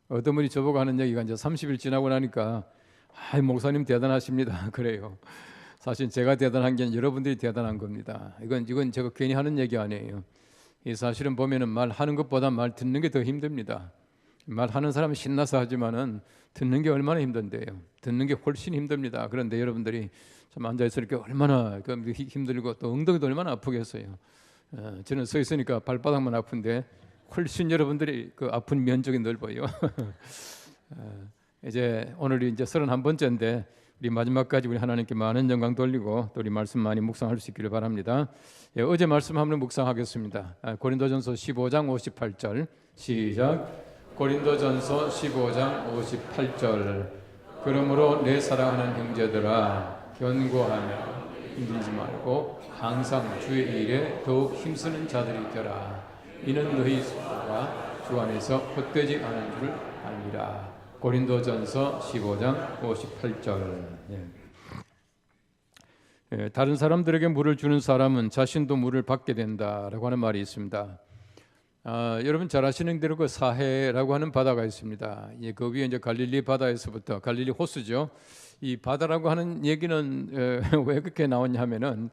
어떤 분이 저보고 하는 얘기가 이제 30일 지나고 나니까 목사님 대단하십니다. 그래요. 사실 제가 대단한 게 아니라 여러분들이 대단한 겁니다. 이건 제가 괜히 하는 얘기 아니에요. 이 사실은 보면은 말하는 것보다 말 듣는 게 더 힘듭니다. 말하는 사람은 신나서 하지만은 듣는 게 얼마나 힘든데요. 듣는 게 훨씬 힘듭니다. 그런데 여러분들이 좀 앉아 있을 때 얼마나 힘들고 또 엉덩이도 얼마나 아프겠어요. 저는 서 있으니까 발바닥만 아픈데 훨씬 여러분들이 그 아픈 면적이 넓어요. 이제 오늘이 이제 31번째인데 우리 마지막까지 우리 하나님께 많은 영광 돌리고 또 우리 말씀 많이 묵상할 수 있기를 바랍니다. 어제 말씀 한번 묵상하겠습니다. 고린도전서 15장 58절 시작. 고린도전서 15장 58절 그러므로 내 사랑하는 형제들아 견고하며 힘들지 말고 항상 주의 일에 더욱 힘쓰는 자들이 되라. 이는 너희 소가 주 안에서 헛되지 않은 줄 알리라. 고린도전서 15장 58절. 다른 사람들에게 물을 주는 사람은 자신도 물을 받게 된다라고 하는 말이 있습니다. 여러분 잘 아시는 대로 그 사해라고 하는 바다가 있습니다. 그 위에 이제 갈릴리 바다에서부터 갈릴리 호수죠. 이 바다라고 하는 얘기는 왜 그렇게 나왔냐면은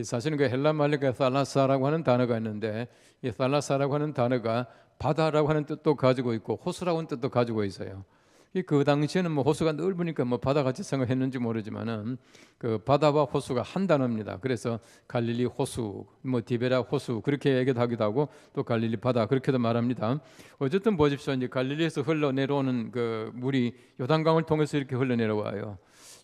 사실은 그 헬라 말레가 살라사라고 하는 단어가 있는데 이 살라사라고 하는 단어가 바다라고 하는 뜻도 가지고 있고 호수라고 하는 뜻도 가지고 있어요. 그 당시에는 뭐 호수가 넓으니까 뭐 바다같이 생각했는지 모르지만은 그 바다와 호수가 한 단어입니다. 그래서 갈릴리 호수, 뭐 디베라 호수 그렇게 얘기하기도 하고 또 갈릴리 바다 그렇게도 말합니다. 어쨌든 보십시오. 이제 갈릴리에서 흘러내려오는 그 물이 요단강을 통해서 이렇게 흘러내려와요.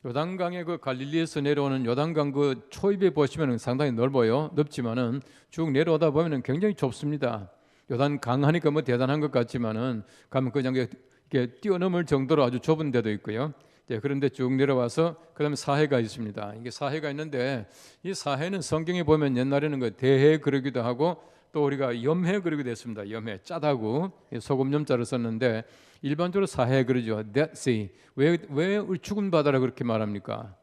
요단강의 그 갈릴리에서 내려오는 요단강 그 초입에 보시면은 상당히 넓어요. 넓지만은 쭉 내려오다 보면은 굉장히 좁습니다. 요단강 하니까 뭐 대단한 것 같지만은 가면 그냥 이렇게 뛰어넘을 정도로 아주 좁은 데도 있고요. 그런데 쭉 내려와서 그다음에 사해가 있습니다. 이게 사해가 있는데 이 사해는 성경에 보면 옛날에는 그 대해 그러기도 하고 또 우리가 염해 그러기도 했습니다. 염해 짜다고 소금 염자를 썼는데 일반적으로 사해 그러죠. Dead Sea. 왜 죽은 바다라 그렇게 말합니까?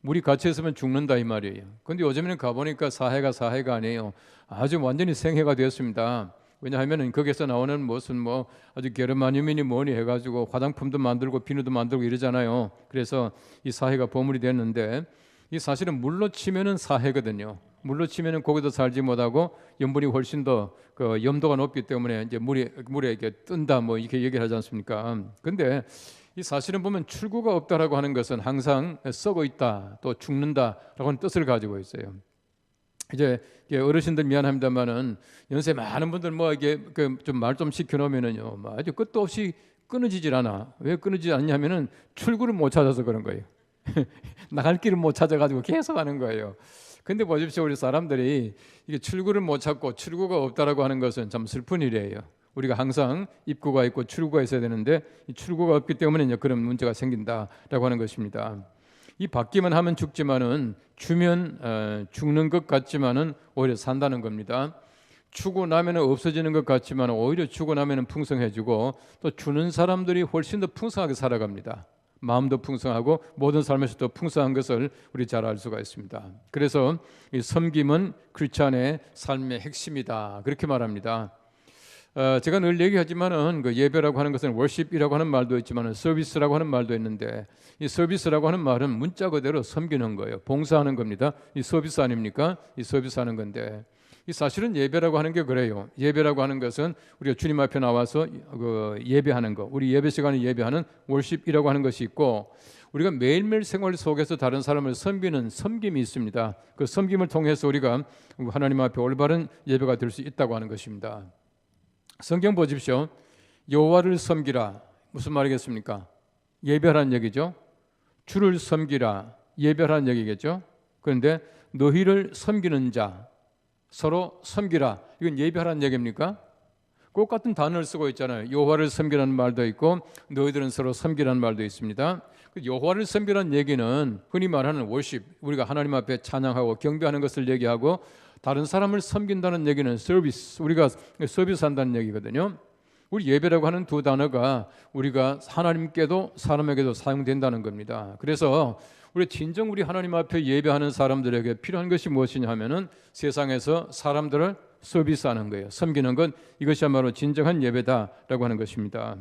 물이 갇혀 있으면 죽는다 이 말이에요. 그런데 요즘에는 가보니까 사해가 아니에요. 아주 완전히 생해가 되었습니다. 왜냐하면 거기서 나오는 무슨 뭐 아주 게르마늄이니 뭐니 해가지고 화장품도 만들고 비누도 만들고 이러잖아요. 그래서 이 사해가 보물이 됐는데 이 사실은 물로 치면은 사해거든요. 물로 치면은 거기도 살지 못하고 염분이 훨씬 더 그 염도가 높기 때문에 이제 물에 이렇게 뜬다 뭐 이렇게 얘기를 하지 않습니까? 근데 이 사실은 보면 출구가 없다라고 하는 것은 항상 썩어 있다 또 죽는다라고 하는 뜻을 가지고 있어요. 이제 어르신들 미안합니다만은 연세 많은 분들 뭐 이게 좀 말 좀 시켜놓으면은요, 뭐 아주 끝도 없이 끊어지질 않아. 왜 끊어지지 않냐면은 출구를 못 찾아서 그런 거예요. 나갈 길을 못 찾아가지고 계속 하는 거예요. 근데 보십시오, 우리 사람들이 이게 출구를 못 찾고 출구가 없다라고 하는 것은 참 슬픈 일이에요. 우리가 항상 입구가 있고 출구가 있어야 되는데 이 출구가 없기 때문에 이제 그런 문제가 생긴다라고 하는 것입니다. 이 받기만 하면 죽지만은 주면 죽는 것 같지만은 오히려 산다는 겁니다. 주고 나면은 없어지는 것 같지만 오히려 주고 나면은 풍성해지고 또 주는 사람들이 훨씬 더 풍성하게 살아갑니다. 마음도 풍성하고 모든 삶에서도 풍성한 것을 우리 잘 알 수가 있습니다. 그래서 이 섬김은 크리스찬의 삶의 핵심이다 그렇게 말합니다. 제가 늘 얘기하지만은 그 예배라고 하는 것은 월십이라고 하는 말도 있지만은 서비스라고 하는 말도 있는데 이 서비스라고 하는 말은 문자 그대로 섬기는 거예요. 봉사하는 겁니다. 이 서비스 아닙니까? 이 서비스하는 건데 이 사실은 예배라고 하는 게 그래요. 예배라고 하는 것은 우리가 주님 앞에 나와서 그 예배하는 거, 우리 예배 시간에 예배하는 월십이라고 하는 것이 있고 우리가 매일매일 생활 속에서 다른 사람을 섬기는 섬김이 있습니다. 그 섬김을 통해서 우리가 하나님 앞에 올바른 예배가 될 수 있다고 하는 것입니다. 성경 보십시오. 여호와를 섬기라. 무슨 말이겠습니까? 예배하라는 얘기죠. 주를 섬기라. 예배하라는 얘기겠죠. 그런데 너희를 섬기는 자 서로 섬기라. 이건 예배하라는 얘기입니까? 꼭 같은 단어를 쓰고 있잖아요. 여호와를 섬기라는 말도 있고 너희들은 서로 섬기라는 말도 있습니다. 여호와를 섬기라는 얘기는 흔히 말하는 월십, 우리가 하나님 앞에 찬양하고 경배하는 것을 얘기하고 다른 사람을 섬긴다는 얘기는 서비스, 우리가 서비스한다는 얘기거든요. 우리 예배라고 하는 두 단어가 우리가 하나님께도 사람에게도 사용된다는 겁니다. 그래서 우리 하나님 앞에 예배하는 사람들에게 필요한 것이 무엇이냐 하면은 세상에서 사람들을 서비스하는 거예요. 섬기는 건 이것이야말로 진정한 예배다라고 하는 것입니다.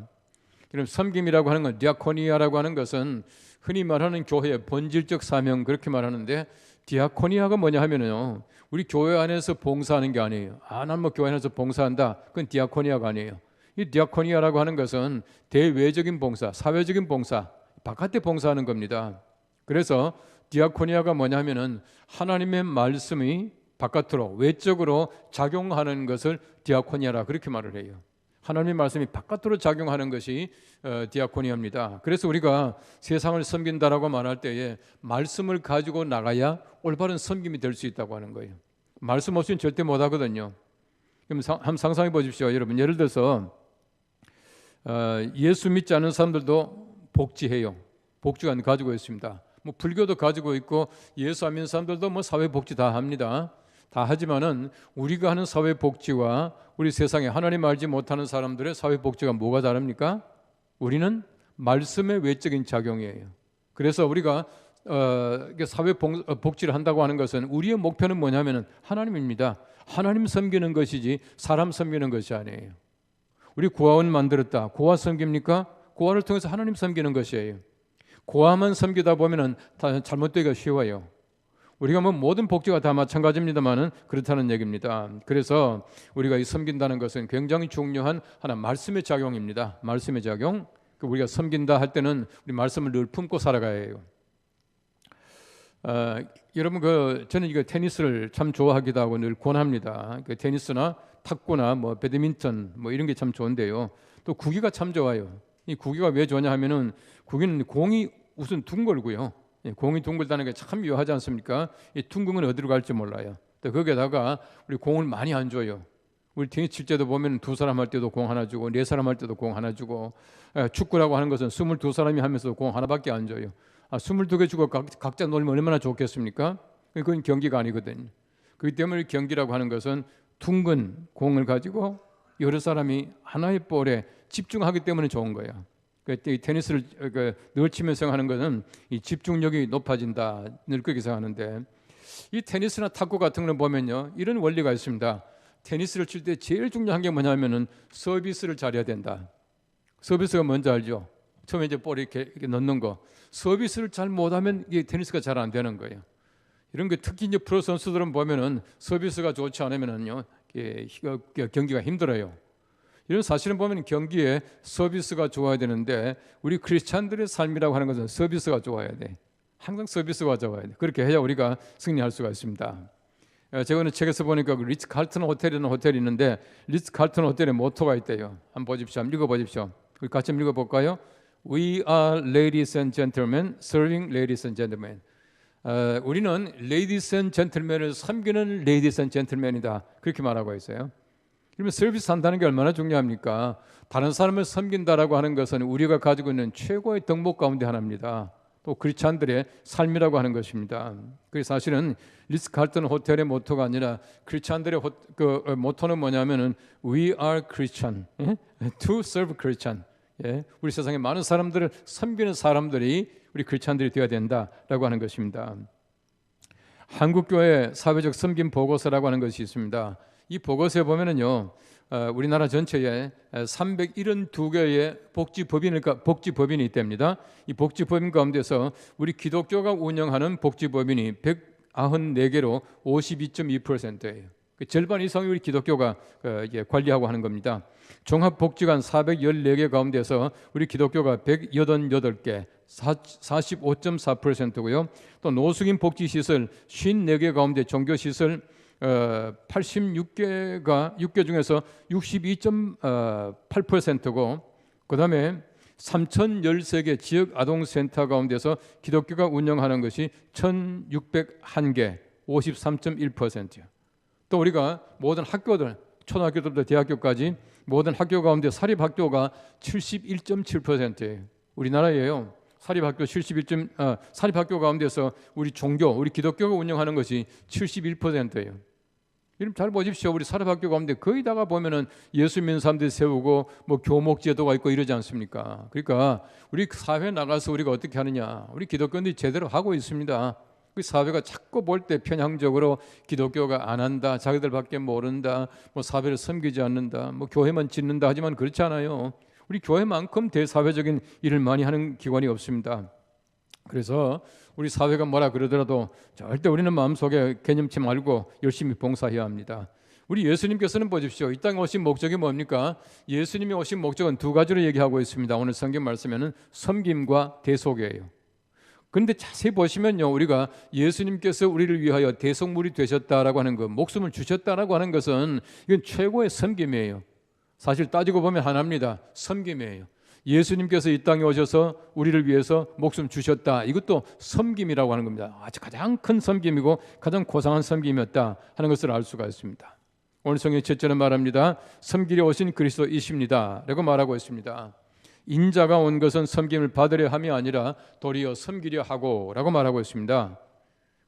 그럼 섬김이라고 하는 건, 디아코니아라고 하는 것은 흔히 말하는 교회의 본질적 사명, 그렇게 말하는데, 디아코니아가 뭐냐 하면요, 우리 교회 안에서 봉사하는 게 아니에요. 난 뭐 교회 안에서 봉사한다, 그건 디아코니아가 아니에요. 이 디아코니아라고 하는 것은 대외적인 봉사, 사회적인 봉사, 바깥에 봉사하는 겁니다. 그래서 디아코니아가 뭐냐 하면은 하나님의 말씀이 바깥으로, 외적으로 작용하는 것을 디아코니아라 그렇게 말을 해요. 하나님의 말씀이 바깥으로 작용하는 것이 디아코니아입니다. 그래서 우리가 세상을 섬긴다라고 말할 때에 말씀을 가지고 나가야 올바른 섬김이 될 수 있다고 하는 거예요. 말씀 없이는 절대 못 하거든요. 그럼 한번 상상해 보십시오. 여러분, 예를 들어서 예수 믿지 않는 사람들도 복지해요. 복지관 가지고 있습니다. 뭐 불교도 가지고 있고 예수 안 믿는 사람들도 뭐 사회복지 다 합니다. 다 하지만은 우리가 하는 사회복지와 우리 세상에 하나님 알지 못하는 사람들의 사회복지가 뭐가 다릅니까? 우리는 말씀의 외적인 작용이에요. 그래서 우리가 사회복지를 한다고 하는 것은 우리의 목표는 뭐냐면은 하나님입니다. 하나님 섬기는 것이지 사람 섬기는 것이 아니에요. 우리 고아원 만들었다. 고아 섬깁니까? 고아를 통해서 하나님 섬기는 것이에요. 고아만 섬기다 보면은 다 잘못되기가 쉬워요. 우리가 뭐 모든 복지가 다 마찬가지입니다만은 그렇다는 얘기입니다. 그래서 우리가 이 섬긴다는 것은 굉장히 중요한 하나 말씀의 작용입니다. 말씀의 작용. 우리가 섬긴다 할 때는 우리 말씀을 늘 품고 살아가야 해요. 여러분, 저는 이거 테니스를 참 좋아하기도 하고 늘 권합니다. 테니스나 탁구나 뭐 배드민턴 뭐 이런 게 참 좋은데요. 또 구기가 참 좋아요. 이 구기가 왜 좋냐 하면은 구기는 공이 우선 둥글고요. 공이 둥글다는 게 참 묘하지 않습니까? 이 둥근 어디로 갈지 몰라요. 또 거기에다가 우리 공을 많이 안 줘요. 우리 테니스 칠 때도 보면 2사람 할 때도 공 하나 주고 4사람 할 때도 공 하나 주고, 축구라고 하는 것은 22사람이 하면서 공 하나밖에 안 줘요. 22개 주고 각자 놀면 얼마나 좋겠습니까? 그건 경기가 아니거든요. 그렇기 때문에 경기라고 하는 것은 둥근 공을 가지고 여러 사람이 하나의 볼에 집중하기 때문에 좋은 거예요. 이 테니스를 늘 치면서 하는 것은 이 집중력이 높아진다, 늘 그렇게 생각하는데, 이 테니스나 탁구 같은 걸 보면요, 이런 원리가 있습니다. 테니스를 칠 때 제일 중요한 게 뭐냐면은 서비스를 잘해야 된다. 서비스가 뭔지 알죠? 처음에 이제 볼이 이렇게 넣는 거. 서비스를 잘 못하면 이게 테니스가 잘 안 되는 거예요. 이런 게 특히 이제 프로 선수들은 보면은 서비스가 좋지 않으면은요, 경기가 힘들어요. 이런 사실은 보면 경기에 서비스가 좋아야 되는데, 우리 크리스찬들의 삶이라고 하는 것은 서비스가 좋아야 돼. 항상 서비스가 좋아야 돼. 그렇게 해야 우리가 승리할 수가 있습니다. 제가 오늘 책에서 보니까 리츠 칼튼 호텔이라는 호텔이 있는데, 리츠 칼튼 호텔의 모토가 있대요. 한번 보십시오. 한번 읽어보십시오. 우리 같이 한번 읽어볼까요? We are ladies and gentlemen serving ladies and gentlemen. 우리는 ladies and gentlemen을 섬기는 ladies and gentlemen이다. 그렇게 말하고 있어요. 그러면 서비스 한다는 게 얼마나 중요합니까? 다른 사람을 섬긴다라고 하는 것은 우리가 가지고 있는 최고의 덕목 가운데 하나입니다. 또 크리스찬들의 삶이라고 하는 것입니다. 그래서 사실은 리츠 칼튼 호텔의 모토가 아니라 크리스찬들의 모토는 뭐냐면은 We are Christian, to serve Christian. 우리 세상에 많은 사람들을 섬기는 사람들이 우리 크리스찬들이 되어야 된다라고 하는 것입니다. 한국교회 사회적 섬김 보고서라고 하는 것이 있습니다. 이 보고서에 보면은요, 우리나라 전체에 372개의 복지법인이 있답니다. 이 복지법인 가운데서 우리 기독교가 운영하는 복지법인이 194개로 52.2%예요. 절반 이상이 우리 기독교가 관리하고 하는 겁니다. 종합복지관 414개 가운데서 우리 기독교가 188개, 45.4%고요. 또 노숙인 복지시설 54개 가운데 종교시설 86개가 6개 중에서 62.8%고, 그 다음에 3,013개 지역 아동센터 가운데서 기독교가 운영하는 것이 1,601개, 53.1%예요. 또 우리가 모든 학교들, 초등학교들부터 대학교까지 모든 학교 가운데 사립학교가 71.7%예요. 우리나라에요. 사립학교 가운데서 우리 종교, 우리 기독교가 운영하는 것이 71%예요. 여러분 잘 보십시오. 우리 사립학교 가운데 거의 다가 보면은 예수 믿는 사람들이 세우고 뭐 교목제도가 있고 이러지 않습니까? 그러니까 우리 사회 나가서 우리가 어떻게 하느냐? 우리 기독교인들이 제대로 하고 있습니다. 그 사회가 자꾸 볼 때 편향적으로 기독교가 안 한다, 자기들밖에 모른다, 뭐 사회를 섬기지 않는다, 뭐 교회만 짓는다 하지만 그렇지 않아요. 우리 교회만큼 대사회적인 일을 많이 하는 기관이 없습니다. 그래서 우리 사회가 뭐라 그러더라도 절대 우리는 마음속에 개념치 말고 열심히 봉사해야 합니다. 우리 예수님께서는 보십시오. 이 땅에 오신 목적이 뭡니까? 예수님이 오신 목적은 두 가지로 얘기하고 있습니다. 오늘 성경 말씀에는 섬김과 대속이에요. 그런데 자세히 보시면요, 우리가 예수님께서 우리를 위하여 대속물이 되셨다라고 하는 것, 목숨을 주셨다라고 하는 것은 이건 최고의 섬김이에요. 사실 따지고 보면 하나입니다. 섬김이에요. 예수님께서 이 땅에 오셔서 우리를 위해서 목숨 주셨다. 이것도 섬김이라고 하는 겁니다. 아주 가장 큰 섬김이고 가장 고상한 섬김이었다 하는 것을 알 수가 있습니다. 오늘 성경의 첫째는 말합니다. 섬기려 오신 그리스도이십니다 라고 말하고 있습니다. 인자가 온 것은 섬김을 받으려 함이 아니라 도리어 섬기려 하고 라고 말하고 있습니다.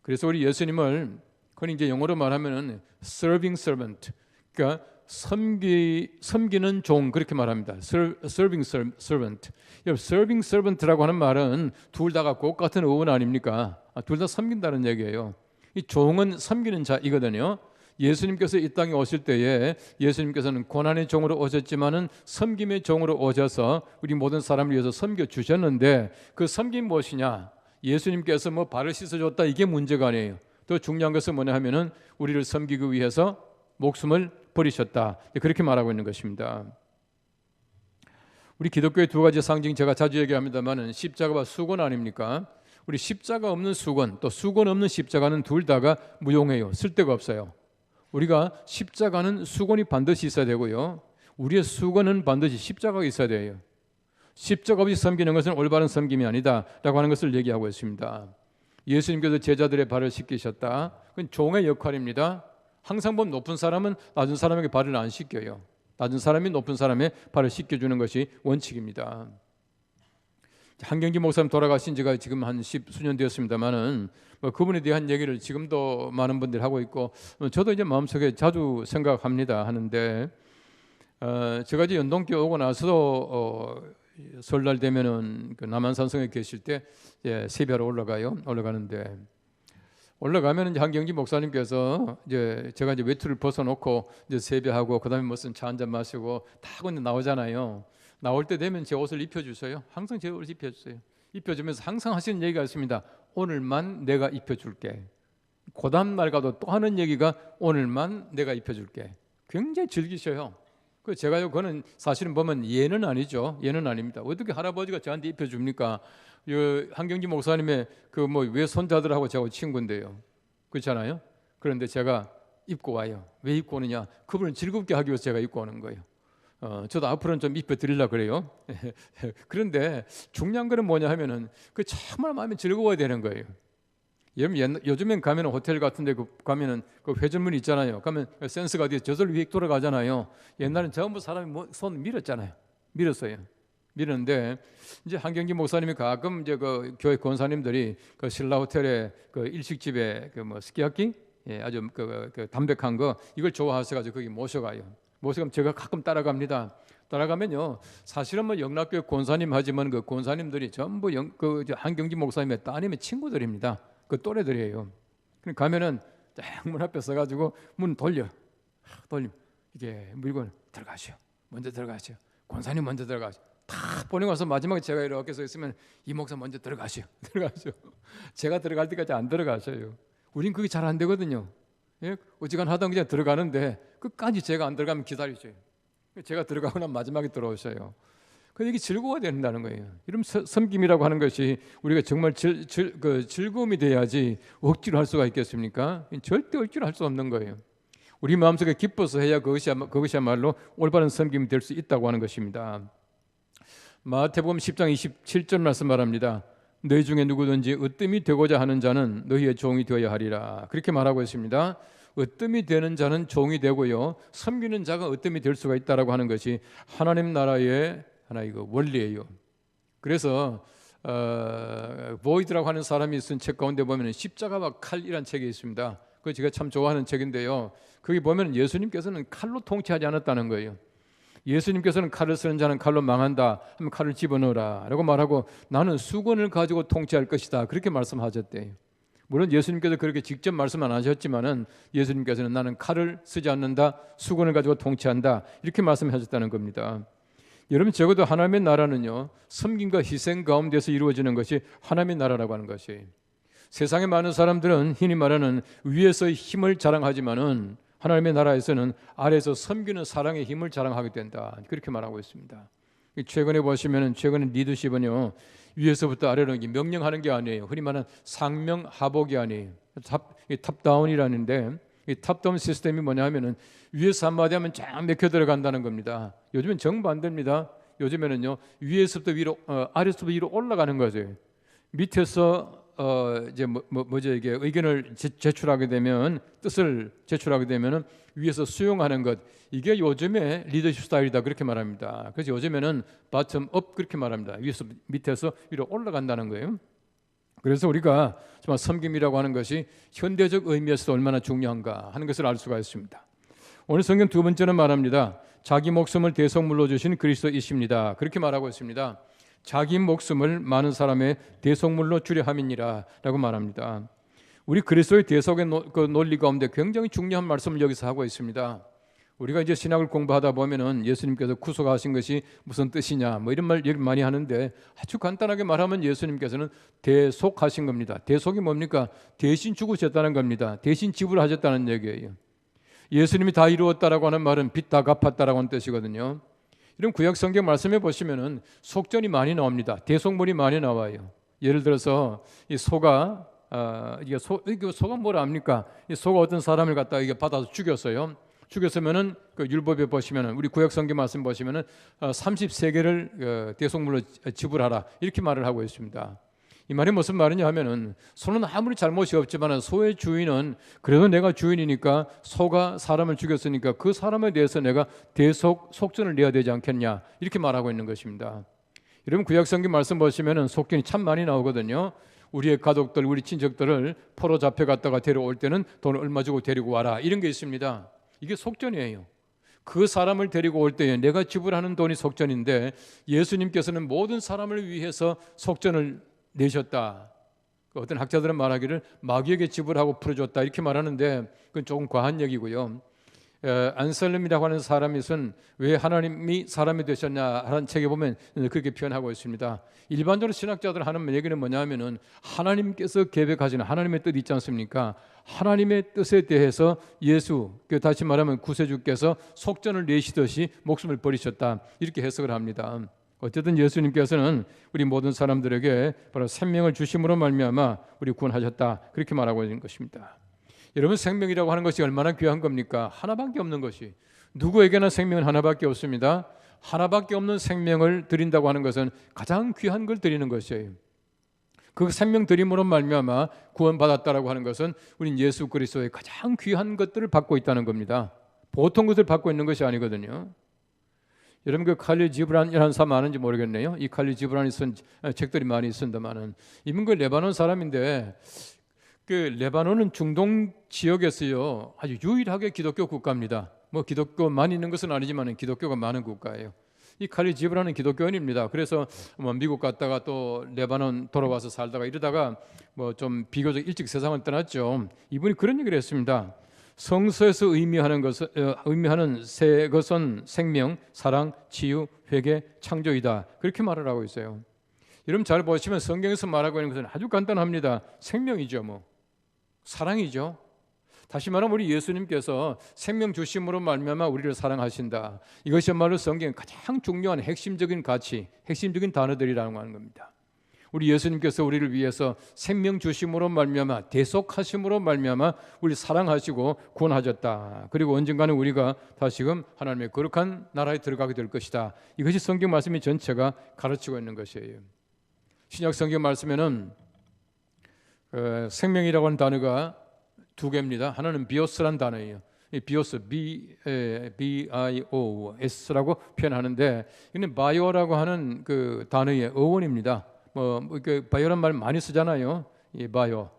그래서 우리 예수님을 그건 이제 영어로 말하면 serving servant, 그러니까 섬기는 종, 그렇게 말합니다. serving servant. serving servant라고 하는 말은 둘 다가 꼭 같은 어원 아닙니까? 둘 다 섬긴다는 얘기예요. 이 종은 섬기는 자이거든요. 예수님께서 이 땅에 오실 때에 예수님께서는 고난의 종으로 오셨지만은 섬김의 종으로 오셔서 우리 모든 사람을 위해서 섬겨 주셨는데, 그 섬김 무엇이냐? 예수님께서 뭐 발을 씻어줬다, 이게 문제가 아니에요. 더 중요한 것은 뭐냐 하면은 우리를 섬기기 위해서 목숨을 버리셨다, 그렇게 말하고 있는 것입니다. 우리 기독교의 두 가지 상징 제가 자주 얘기합니다만은 십자가와 수건 아닙니까? 우리 십자가 없는 수건, 또 수건 없는 십자가는 둘 다가 무용해요. 쓸데가 없어요. 우리가 십자가는 수건이 반드시 있어야 되고요, 우리의 수건은 반드시 십자가가 있어야 돼요. 십자가 없이 섬기는 것은 올바른 섬김이 아니다라고 하는 것을 얘기하고 있습니다. 예수님께서 제자들의 발을 씻기셨다. 그건 종의 역할입니다. 항상 보면 높은 사람은 낮은 사람에게 발을 안 씻겨요. 낮은 사람이 높은 사람의 발을 씻겨주는 것이 원칙입니다. 한경기 목사님 돌아가신 지가 지금 한 10수년 되었습니다만은 그분에 대한 얘기를 지금도 많은 분들이 하고 있고, 저도 이제 마음속에 자주 생각합니다 하는데, 제가 이제 연동교 오고 나서 설날 되면은 그 남한산성에 계실 때 세배하러 올라가는데, 올라가면 이제 한경지 목사님께서 이제 제가 이제 외투를 벗어놓고 이제 세배하고 그다음에 무슨 차 한 잔 마시고 다 근데 나오잖아요. 나올 때 되면 제 옷을 입혀주세요. 항상 제 옷을 입혀주세요. 입혀주면서 항상 하시는 얘기가 있습니다. 오늘만 내가 입혀줄게. 그 다음 날 가도 또 하는 얘기가 오늘만 내가 입혀줄게. 굉장히 즐기셔요. 그 제가요, 그거는 사실은 보면 예는 아니죠. 예는 아닙니다. 어떻게 할아버지가 저한테 입혀줍니까? 한경지 목사님의 그 뭐 외손자들하고 제가 친구인데요. 그렇잖아요. 그런데 제가 입고 와요. 왜 입고 오느냐? 그분을 즐겁게 하기 위해서 제가 입고 오는 거예요. 저도 앞으로는 좀 입혀드리려고 그래요. 그런데 중요한 거는 뭐냐 하면은 그 정말 마음이 즐거워야 되는 거예요. 요즘엔 가면 호텔 같은데 가면은 그 회전문 있잖아요. 가면 센스가 어디 저절로 위에 돌아가잖아요. 옛날엔 전부 사람이 손 밀었잖아요. 밀었는데 이제 한경기 목사님이 가끔 이제 그 교회 권사님들이 그 신라 호텔에 그 일식집에 그 뭐 스키야키, 아주 그 담백한 거 이걸 좋아하셔가지고 거기 모셔가요. 모셔가면 제가 가끔 따라갑니다. 따라가면요, 사실은 뭐 영락교회 권사님 하지만 그 권사님들이 전부 그 한경지 목사님의 따님의 친구들입니다. 그 또래들이에요. 가면은 딱 문 앞에 서가지고 문 돌려 이게 물건 들어가시오. 먼저 들어가시오. 권사님 먼저 들어가시오. 탁 보내고 와서 마지막에 제가 이렇게 서 있으면 이 목사 먼저 들어가시오. 제가 들어갈 때까지 안 들어가셔요. 우린 그게 잘 안 되거든요. 어지간 하다 그냥 들어가는데 끝까지 제가 안 들어가면 기다리셔요. 제가 들어가고 나면 마지막에 들어오셔요. 이게 즐거워야 된다는 거예요. 이런 섬김이라고 하는 것이 우리가 정말 즐거움이 돼야지 억지로 할 수가 있겠습니까? 절대 억지로 할 수 없는 거예요. 우리 마음속에 기뻐서 해야 그것이야말로 올바른 섬김이 될 수 있다고 하는 것입니다. 마태복음 10장 27절 말씀 말합니다. 너희 중에 누구든지 으뜸이 되고자 하는 자는 너희의 종이 되어야 하리라. 그렇게 말하고 있습니다. 으뜸이 되는 자는 종이 되고요, 섬기는 자가 으뜸이 될 수가 있다라고 하는 것이 하나님 나라의 하나의 그 원리예요. 그래서 보이드라고 하는 사람이 쓴 책 가운데 보면 십자가와 칼이라는 책이 있습니다. 그거 제가 참 좋아하는 책인데요, 거기 보면 예수님께서는 칼로 통치하지 않았다는 거예요. 예수님께서는 칼을 쓰는 자는 칼로 망한다 하면 칼을 집어넣어라 라고 말하고, 나는 수건을 가지고 통치할 것이다, 그렇게 말씀하셨대요. 물론 예수님께서 그렇게 직접 말씀 안 하셨지만은 예수님께서는 나는 칼을 쓰지 않는다, 수건을 가지고 통치한다, 이렇게 말씀하셨다는 겁니다. 여러분 적어도 하나님의 나라는요, 섬김과 희생 가운데서 이루어지는 것이 하나님의 나라라고 하는 것이. 세상의 많은 사람들은 흔히 말하는 위에서의 힘을 자랑하지만은 하나님의 나라에서는 아래에서 섬기는 사랑의 힘을 자랑하게 된다. 그렇게 말하고 있습니다. 최근에 보시면은 최근에 리더십은요, 위에서부터 아래로 명령하는 게 아니에요. 흔히 말하는 상명하복이 아니에요. 탑다운이라는데, 이 탑다운 시스템이 뭐냐면은 위에서 한마디 하면 쫙 맥혀 들어간다는 겁니다. 요즘은 정반대입니다. 요즘에는요, 위에서부터 위로, 아래서부터 위로 올라가는 거죠. 밑에서 이제 뭐죠, 이게 의견을 제출하게 되면, 뜻을 제출하게 되면은 위에서 수용하는 것, 이게 요즘의 리더십 스타일이다 그렇게 말합니다. 그래서 요즘에는 바텀 업 그렇게 말합니다. 위에서 밑에서 위로 올라간다는 거예요. 그래서 우리가 정말 섬김이라고 하는 것이 현대적 의미에서도 얼마나 중요한가 하는 것을 알 수가 있습니다. 오늘 성경 두 번째는 말합니다. 자기 목숨을 대속물로 주신 그리스도이십니다. 그렇게 말하고 있습니다. 자기 목숨을 많은 사람의 대속물로 주려 함이니라 라고 말합니다. 우리 그리스도의 대속의 논리 가운데 굉장히 중요한 말씀을 여기서 하고 있습니다. 우리가 이제 신학을 공부하다 보면은 예수님께서 구속하신 것이 무슨 뜻이냐 뭐 이런 말 많이 하는데, 아주 간단하게 말하면 예수님께서는 대속하신 겁니다. 대속이 뭡니까? 대신 죽으셨다는 겁니다. 대신 지불하셨다는 얘기예요. 예수님이 다 이루었다라고 하는 말은 빚 다 갚았다라고 하는 뜻이거든요. 이런 구약 성경 말씀해 보시면은 속전이 많이 나옵니다. 대속물이 많이 나와요. 예를 들어서 이 소가 이게 소가 뭘 압니까? 이 소가 어떤 사람을 갖다가 이게 받아서 죽였어요. 죽였으면은 그 율법에 보시면은, 우리 구약 성경 말씀 보시면은 33개를 대속물로 지불하라 이렇게 말을 하고 있습니다. 이 말이 무슨 말이냐 하면은, 소는 아무리 잘못이 없지만 소의 주인은 그래도 내가 주인이니까, 소가 사람을 죽였으니까 그 사람에 대해서 내가 속전을 내야 되지 않겠냐 이렇게 말하고 있는 것입니다. 여러분 구약 성경 말씀 보시면은 속전이 참 많이 나오거든요. 우리의 가족들, 우리 친척들을 포로 잡혀갔다가 데려올 때는 돈을 얼마 주고 데리고 와라 이런 게 있습니다. 이게 속전이에요. 그 사람을 데리고 올 때에 내가 지불하는 돈이 속전인데, 예수님께서는 모든 사람을 위해서 속전을 내셨다. 어떤 학자들은 말하기를 마귀에게 지불하고 풀어줬다 이렇게 말하는데, 그건 조금 과한 얘기고요. 안셀름이라고 하는 사람이 쓴 왜 하나님이 사람이 되셨냐 하는 책에 보면 그렇게 표현하고 있습니다. 일반적으로 신학자들 하는 얘기는 뭐냐면은, 하나님께서 계획하시는 하나님의 뜻 있지 않습니까? 하나님의 뜻에 대해서 예수, 다시 말하면 구세주께서 속전을 내시듯이 목숨을 버리셨다 이렇게 해석을 합니다. 어쨌든 예수님께서는 우리 모든 사람들에게 바로 생명을 주심으로 말미암아 우리 구원하셨다 그렇게 말하고 있는 것입니다. 여러분, 생명이라고 하는 것이 얼마나 귀한 겁니까? 하나밖에 없는 것이. 누구에게나 생명은 하나밖에 없습니다. 하나밖에 없는 생명을 드린다고 하는 것은 가장 귀한 걸 드리는 것이에요. 그 생명 드림으로 말미암아 구원받았다라고 하는 것은 우린 예수 그리스도의 가장 귀한 것들을 받고 있다는 겁니다. 보통 것을 받고 있는 것이 아니거든요. 여러분 그 칼릴 지브란이라는 사람 아는지 모르겠네요. 이 칼릴 지브란이 쓴 책들이 많이 있습니다만은, 이분 그 레바논 사람인데, 그 레바논은 중동 지역에서요 아주 유일하게 기독교 국가입니다. 뭐 기독교만 있는 것은 아니지만 기독교가 많은 국가예요. 이 칼릴 지브란은 기독교인입니다. 그래서 뭐 미국 갔다가 또 레바논 돌아와서 살다가 이러다가 뭐 좀 비교적 일찍 세상을 떠났죠. 이분이 그런 얘기를 했습니다. 성서에서 의미하는 세 것은 생명, 사랑, 치유, 회개, 창조이다. 그렇게 말을 하고 있어요. 여러분 잘 보시면 성경에서 말하고 있는 것은 아주 간단합니다. 생명이죠, 뭐 사랑이죠. 다시 말하면 우리 예수님께서 생명 주심으로 말미암아 우리를 사랑하신다. 이것이야말로 성경의 가장 중요한 핵심적인 가치, 핵심적인 단어들이라고 하는 겁니다. 우리 예수님께서 우리를 위해서 생명 주심으로 말미암아, 대속하심으로 말미암아 우리 사랑하시고 구원하셨다. 그리고 언젠가는 우리가 다시금 하나님의 거룩한 나라에 들어가게 될 것이다. 이것이 성경 말씀이 전체가 가르치고 있는 것이에요. 신약 성경 말씀에는 생명이라고 하는 단어가 두 개입니다. 하나는 비오스란 단어예요. 이 비오스, B-I-O-S라고 표현하는데, 이는 바이오라고 하는 그 단어의 어원입니다. 그 바이오란 말 많이 쓰잖아요. 이 바이오,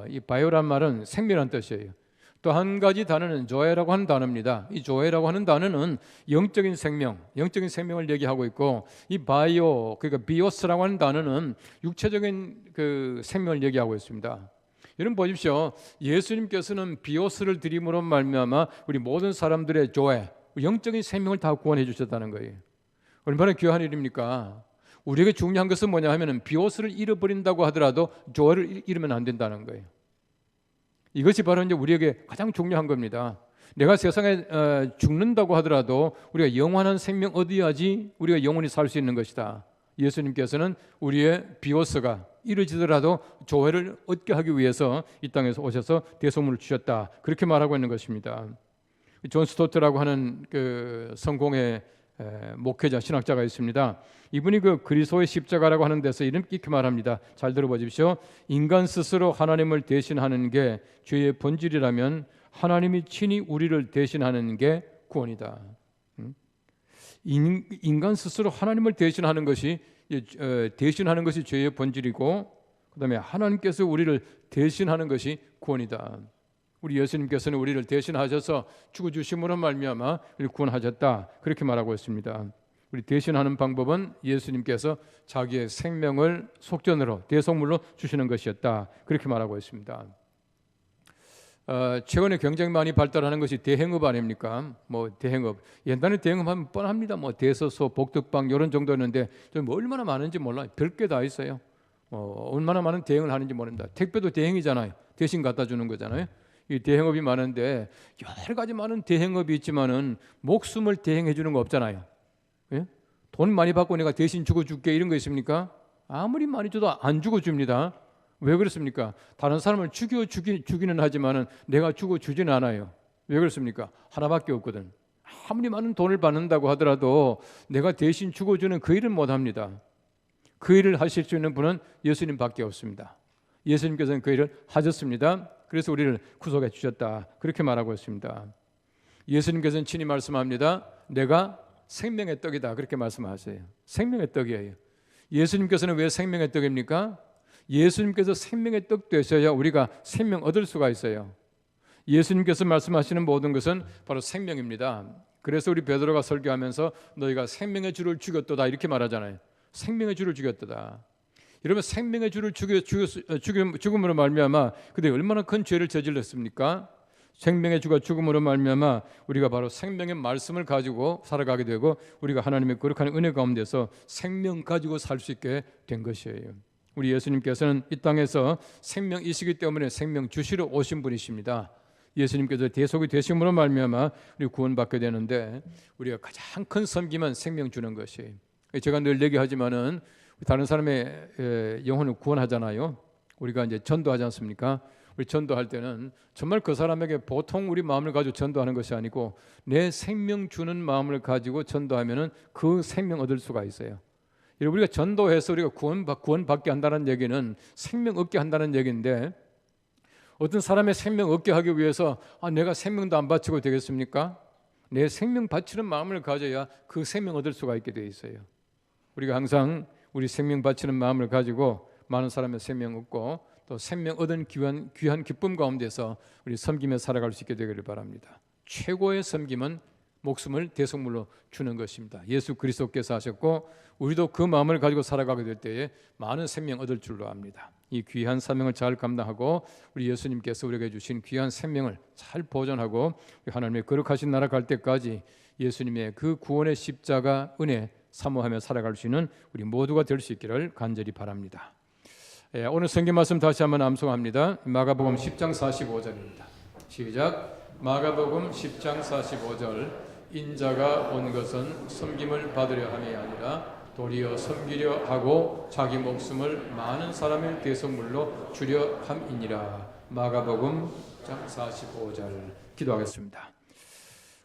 이 바이오란 말은 생명이라는 뜻이에요. 또 한 가지 단어는 조에라고 하는 단어입니다. 이 조에라고 하는 단어는 영적인 생명, 영적인 생명을 얘기하고 있고, 이 바이오, 그러니까 비오스라고 하는 단어는 육체적인 그 생명을 얘기하고 있습니다. 여러분 보십시오. 예수님께서는 비오스를 드림으로 말미암아 우리 모든 사람들의 조에, 영적인 생명을 다 구원해 주셨다는 거예요. 얼마나 귀한 일입니까? 우리에게 중요한 것은 뭐냐 하면은 비옷을 잃어버린다고 하더라도 조화를 잃으면 안 된다는 거예요. 이것이 바로 이제 우리에게 가장 중요한 겁니다. 내가 세상에 죽는다고 하더라도 우리가 영원한 생명 얻어야지 우리가 영원히 살 수 있는 것이다. 예수님께서는 우리의 비옷가 이루어지더라도 조회를 얻게 하기 위해서 이 땅에서 오셔서 대속물을 주셨다. 그렇게 말하고 있는 것입니다. 존 스토트라고 하는 그 성공의 목회자 신학자가 있습니다. 이분이 그 그리스도의 십자가라고 하는 데서 이렇게 말합니다. 잘 들어보십시오. 인간 스스로 하나님을 대신하는 게 죄의 본질이라면 하나님이 친히 우리를 대신하는 게 구원이다. 인간 스스로 하나님을 대신하는 것이 죄의 본질이고, 그다음에 하나님께서 우리를 대신하는 것이 구원이다. 우리 예수님께서는 우리를 대신하셔서 죽어주심으로 말미암아 우리를 구원하셨다. 그렇게 말하고 있습니다. 우리 대신하는 방법은 예수님께서 자기의 생명을 속전으로 대속물로 주시는 것이었다. 그렇게 말하고 있습니다. 최근에 굉장히 많이 발달하는 것이 대행업 아닙니까? 대행업. 옛날에 대행업하면 뻔합니다. 대서소, 복덕방 이런 정도였는데 좀 얼마나 많은지 몰라요. 별게 다 있어요. 얼마나 많은 대행을 하는지 모릅니다. 택배도 대행이잖아요. 대신 갖다 주는 거잖아요. 이 대행업이 많은데 여러 가지 많은 대행업이 있지만은 목숨을 대행해 주는 거 없잖아요. 예? 돈 많이 받고 내가 대신 죽어줄게 이런 거 있습니까? 아무리 많이 줘도 안 죽어줍니다. 왜 그렇습니까? 다른 사람을 죽이는 하지만은 내가 죽어주지는 않아요. 왜 그렇습니까? 하나밖에 없거든. 아무리 많은 돈을 받는다고 하더라도 내가 대신 죽어주는 그 일은 못합니다. 그 일을 하실 수 있는 분은 예수님밖에 없습니다. 예수님께서는 그 일을 하셨습니다. 그래서 우리를 구속해 주셨다. 그렇게 말하고 있습니다. 예수님께서는 친히 말씀합니다. 내가 생명의 떡이다. 그렇게 말씀하세요. 생명의 떡이에요. 예수님께서는 왜 생명의 떡입니까? 예수님께서 생명의 떡 되셔야 우리가 생명 얻을 수가 있어요. 예수님께서 말씀하시는 모든 것은 바로 생명입니다. 그래서 우리 베드로가 설교하면서 너희가 생명의 주를 죽였도다 이렇게 말하잖아요. 생명의 주를 죽였도다. 여러분 생명의 주를 죽음으로 말미암아 그들이 얼마나 큰 죄를 저질렀습니까? 생명의 주가 죽음으로 말미암아 우리가 바로 생명의 말씀을 가지고 살아가게 되고 우리가 하나님의 거룩한 은혜 가운데서 생명 가지고 살 수 있게 된 것이에요. 우리 예수님께서는 이 땅에서 생명이시기 때문에 생명 주시러 오신 분이십니다. 예수님께서 대속이 되심으로 말미암아 우리 구원받게 되는데 우리가 가장 큰 섬김은 생명 주는 것이에요. 제가 늘 얘기하지만은 다른 사람의 영혼을 구원하잖아요. 우리가 이제 전도하지 않습니까? 우리 전도할 때는 정말 그 사람에게 보통 우리 마음을 가지고 전도하는 것이 아니고 내 생명 주는 마음을 가지고 전도하면은 그 생명 얻을 수가 있어요. 우리가 전도해서 우리가 구원받게 한다는 얘기는 생명 얻게 한다는 얘기인데 어떤 사람의 생명 얻게 하기 위해서 내가 생명도 안 바치고 되겠습니까? 내 생명 바치는 마음을 가져야 그 생명 얻을 수가 있게 되어 있어요. 우리가 항상 우리 생명 바치는 마음을 가지고 많은 사람의 생명 얻고 또 생명 얻은 귀한 기쁨 가운데서 우리 섬기며 살아갈 수 있게 되기를 바랍니다. 최고의 섬김은 목숨을 대속물로 주는 것입니다. 예수 그리스도께서 하셨고 우리도 그 마음을 가지고 살아가게 될 때에 많은 생명 얻을 줄로 압니다. 이 귀한 사명을 잘 감당하고 우리 예수님께서 우리에게 주신 귀한 생명을 잘 보존하고 하나님의 거룩하신 나라 갈 때까지 예수님의 그 구원의 십자가 은혜 사모하며 살아갈 수 있는 우리 모두가 될 수 있기를 간절히 바랍니다. 오늘 성경 말씀 다시 한번 암송합니다. 마가복음 10장 45절입니다. 시작. 마가복음 10장 45절. 인자가 온 것은 섬김을 받으려 함이 아니라 도리어 섬기려 하고 자기 목숨을 많은 사람의 대속물로 주려 함이니라. 마가복음 10장 45절. 기도하겠습니다.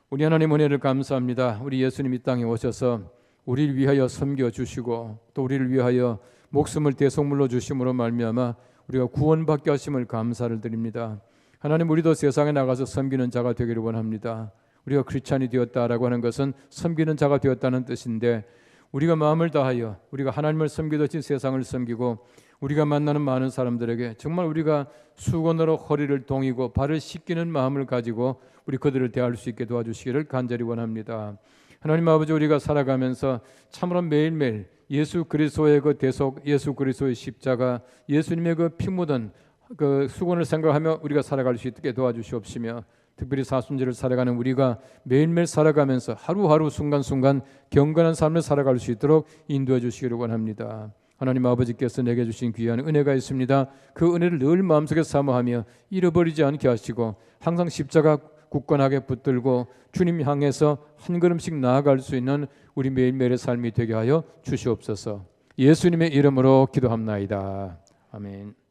우리 하나님 은혜를 감사합니다. 우리 예수님 이 땅에 오셔서 우리를 위하여 섬겨주시고 또 우리를 위하여 목숨을 대속물로 주심으로 말미암아 우리가 구원받게 하심을 감사를 드립니다. 하나님 우리도 세상에 나가서 섬기는 자가 되기를 원합니다. 우리가 크리스찬이 되었다라고 하는 것은 섬기는 자가 되었다는 뜻인데 우리가 마음을 다하여 우리가 하나님을 섬기듯이 세상을 섬기고 우리가 만나는 많은 사람들에게 정말 우리가 수건으로 허리를 동이고 발을 씻기는 마음을 가지고 우리 그들을 대할 수 있게 도와주시기를 간절히 원합니다. 하나님 아버지 우리가 살아가면서 참으로 매일매일 예수 그리스도의 그 대속, 예수 그리스도의 십자가, 예수님의 그 피 묻은 그 수건을 생각하며 우리가 살아갈 수 있게 도와주시옵시며 특별히 사순절을 살아가는 우리가 매일매일 살아가면서 하루하루 순간순간 경건한 삶을 살아갈 수 있도록 인도해 주시기를 원합니다. 하나님 아버지께서 내게 주신 귀한 은혜가 있습니다. 그 은혜를 늘 마음속에 사모하며 잃어버리지 않게 하시고 항상 십자가 굳건하게 붙들고 주님 향해서 한 걸음씩 나아갈 수 있는 우리 매일매일의 삶이 되게 하여 주시옵소서. 예수님의 이름으로 기도합나이다. 아멘.